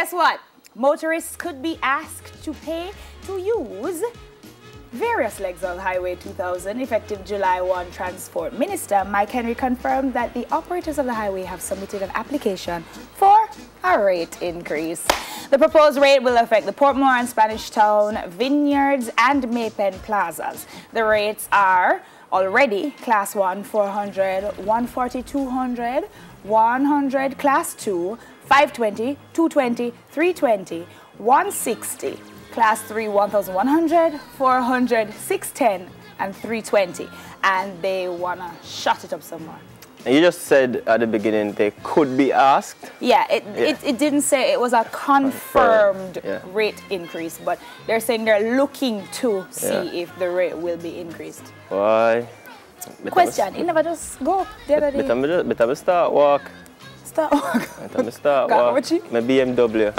Guess what? Motorists could be asked to pay to use various legs of Highway 2000 effective July 1. Transport Minister Mike Henry confirmed that the operators of the highway have submitted an application for a rate increase. The proposed rate will affect the Portmore and Spanish Town, Vineyards and Maypen plazas. The rates are already Class 1 400, 140 200, 100 Class 2 520, 220, 320, 160, Class 3 1100, 400, 610 and 320, and they wanna shut it up some more. And you just said at the beginning they could be asked. Yeah, it didn't say it was a confirmed rate increase, but they're saying they're looking to see if the rate will be increased. Why? Question, you never just go the other day. Better start walk. Start walk. Better start walk. My BMW.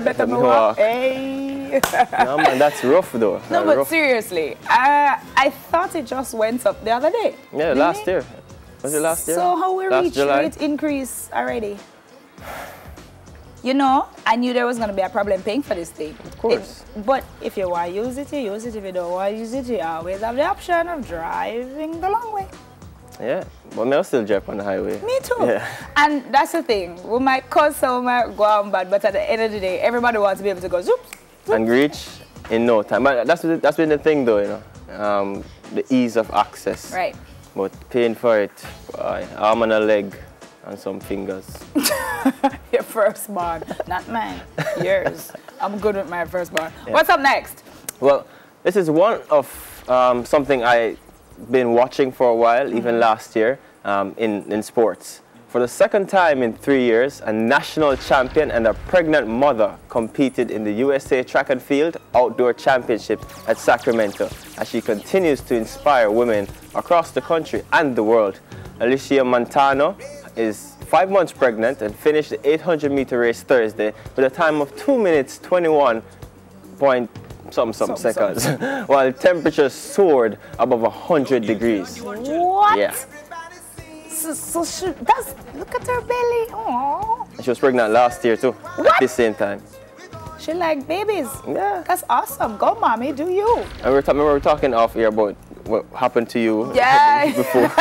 Better walk. Hey. No man, that's rough though. No, but seriously, I thought it just went up the other day. Yeah, last year. Was it last year? So how we reach rate increase already? You know, I knew there was going to be a problem paying for this thing. Of course. But if you want to use it, you use it. If you don't want to use it, you always have the option of driving the long way. Yeah, but I'll still drive on the highway. Me too. Yeah. And that's the thing. We might cause some go on bad, but at the end of the day, everybody wants to be able to go zoop, zoop. And reach in no time. But that's been the thing though, you know, the ease of access. Right. But paying for it, arm and a leg and some fingers. Your firstborn, not mine, yours. I'm good with my firstborn. Yeah. What's up next? Well, this is one of something I've been watching for a while, even last year, in sports. For the second time in 3 years, a national champion and a pregnant mother competed in the USA Track and Field Outdoor Championship at Sacramento, as she continues to inspire women across the country and the world. Alicia Montano is 5 months pregnant and finished the 800-meter race Thursday with a time of 2 minutes 21 point some seconds, while temperatures soared above 100 degrees. What? Yeah. So she does, look at her belly. Aww. She was pregnant last year too, at the same time. She like babies. Yeah. That's awesome. Go, mommy, do you. And we were talking off here about what happened to you before.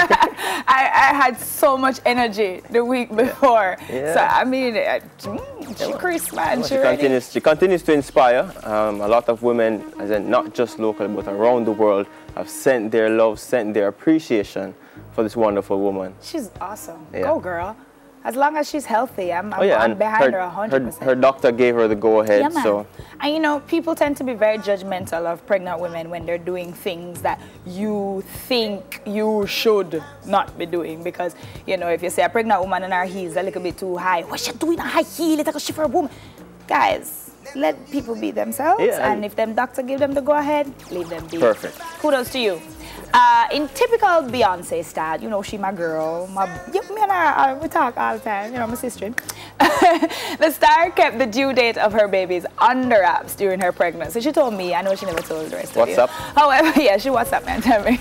I had so much energy the week before. Yeah. So, I mean, she crisp, man. She continues to inspire. A lot of women, as in not just local, but around the world, have sent their love, sent their appreciation for this wonderful woman. She's awesome. Yeah. Go, girl. As long as she's healthy, I'm behind her 100%. Her doctor gave her the go-ahead. Yeah, man. So. And you know, people tend to be very judgmental of pregnant women when they're doing things that you think you should not be doing. Because, you know, if you say a pregnant woman and her heels a little bit too high, what's she doing a high heel? It's like a shift for a woman. Guys, let people be themselves. Yeah, and if them doctor give them the go-ahead, leave them be. Perfect. Kudos to you. In typical Beyonce style, you know, she my girl. Me and her, we talk all the time, you know, my sister. The star kept the due date of her babies under wraps during her pregnancy. She told me, I know she never told the rest of you. WhatsApp? However, yeah, she WhatsApp me and tell me.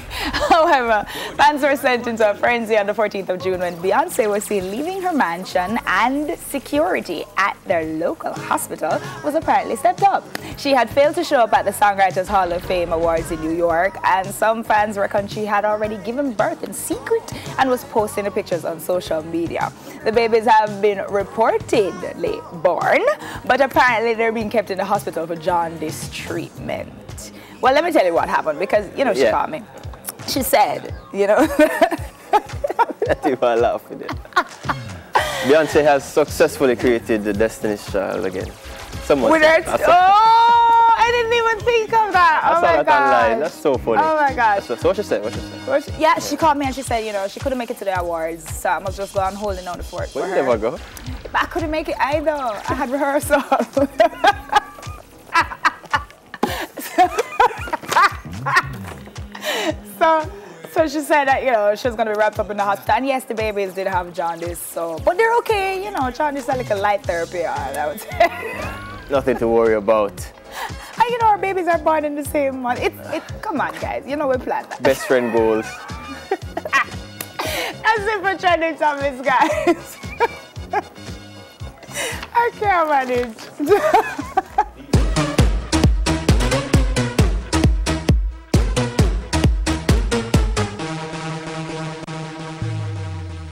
However, fans were sent into a frenzy on the 14th of June when Beyonce was seen leaving her mansion and security at their local hospital was apparently stepped up. She had failed to show up at the Songwriters Hall of Fame Awards in New York, and some fans reckon she had already given birth in secret and was posting the pictures on social media. The babies have been reportedly born, but apparently they're being kept in the hospital for jaundice treatment. Well, let me tell you what happened, because, you know, she called me. She said, you know... Beyonce has successfully created the Destiny's Child again. Someone with her I didn't even think of that. Oh my God. That's so funny. Oh my gosh. So what she said? What she said? Yeah, she called me and she said, you know, she couldn't make it to the awards, so I must just go on holding on the fort for her. Where did you ever go? But I couldn't make it either. I had rehearsal. So she said that, you know, she was going to be wrapped up in the hospital. And yes, the babies did have jaundice, so... But they're okay, you know, jaundice is like a light therapy, I would say. Nothing to worry about. And you know, our babies are born in the same month. Come on, guys, you know we plan that. Best friend goals. That's it for trending topics, guys. I can't manage.